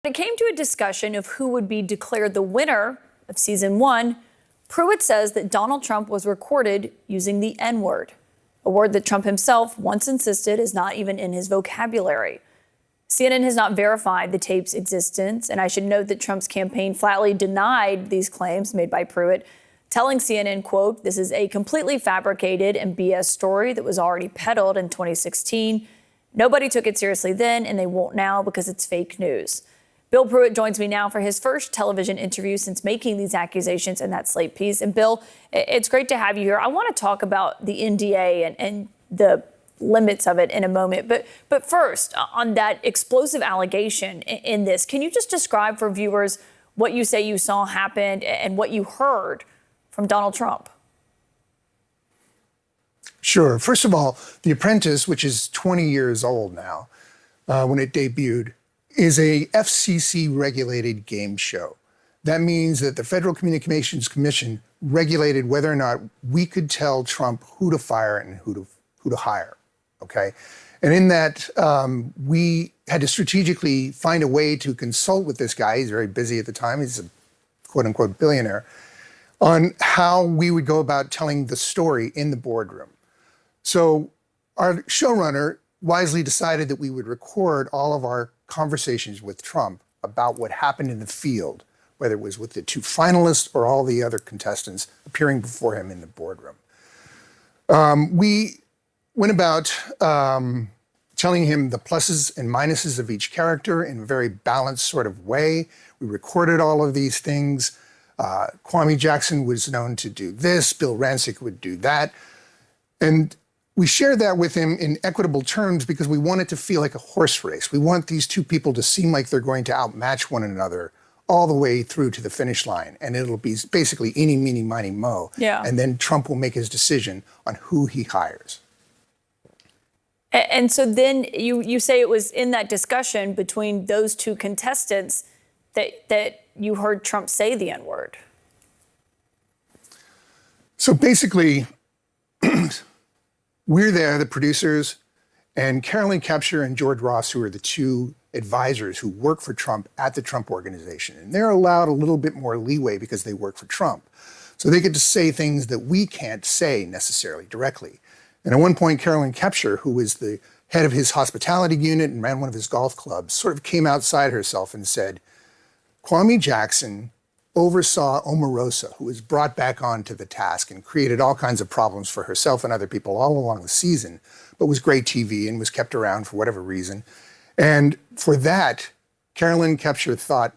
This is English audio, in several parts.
When it came to a discussion of who would be declared the winner of season 1, Pruitt says that Donald Trump was recorded using the N-word, a word that Trump himself once insisted is not even in his vocabulary. CNN has not verified the tape's existence, and I should note that Trump's campaign flatly denied these claims made by Pruitt, telling CNN, quote, "This is a completely fabricated and BS story that was already peddled in 2016. Nobody took it seriously then, and they won't now because it's fake news." Bill Pruitt joins me now for his first television interview since making these accusations in that Slate piece. And Bill, it's great to have you here. I want to talk about the NDA and the limits of it in a moment. But first, on that explosive allegation in this, can you just describe for viewers what you say you saw happened and what you heard from Donald Trump? Sure. First of all, The Apprentice, which is 20 years old now, when it debuted, is a FCC-regulated game show. That means that the Federal Communications Commission regulated whether or not we could tell Trump who to fire and who to hire, okay? And in that, we had to strategically find a way to consult with this guy. He's very busy at the time. He's a quote-unquote billionaire, on how we would go about telling the story in the boardroom. So our showrunner wisely decided that we would record all of our conversations with Trump about what happened in the field, whether it was with the two finalists or all the other contestants appearing before him in the boardroom. We went about telling him the pluses and minuses of each character in a very balanced sort of way. We recorded all of these things. Kwame Jackson was known to do this. Bill Rancic would do that. And we shared that with him in equitable terms because we want it to feel like a horse race. We want these two people to seem like they're going to outmatch one another all the way through to the finish line. And it'll be basically eeny, meeny, miny, mo. Yeah. And then Trump will make his decision on who he hires. And so then you say it was in that discussion between those two contestants that you heard Trump say the N-word. So basically, we're there, the producers, and Carolyn Kapture and George Ross, who are the two advisors who work for Trump at the Trump Organization. And they're allowed a little bit more leeway because they work for Trump. So they get to say things that we can't say necessarily directly. And at one point, Carolyn Kapture, who was the head of his hospitality unit and ran one of his golf clubs, sort of came outside herself and said, Kwame Jackson oversaw Omarosa, who was brought back onto the task and created all kinds of problems for herself and other people all along the season, but was great TV and was kept around for whatever reason. And for that, Carolyn Kapture thought,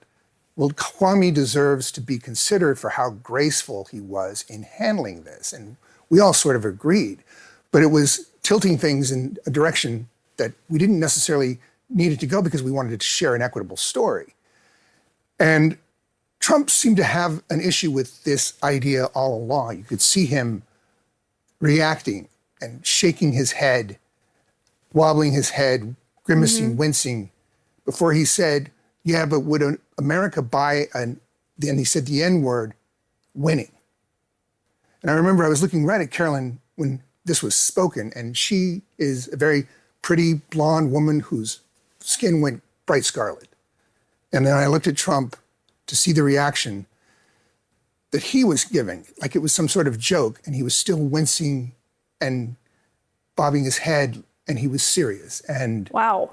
well, Kwame deserves to be considered for how graceful he was in handling this. And we all sort of agreed, but it was tilting things in a direction that we didn't necessarily need it to go because we wanted to share an equitable story. And Trump seemed to have an issue with this idea all along. You could see him reacting and shaking his head, wobbling his head, grimacing, wincing, before he said, yeah, but would America buy then he said the N-word, winning. And I remember I was looking right at Carolyn when this was spoken, and she is a very pretty blonde woman whose skin went bright scarlet. And then I looked at Trump to see the reaction that he was giving, like it was some sort of joke, and he was still wincing and bobbing his head, and he was serious. And wow.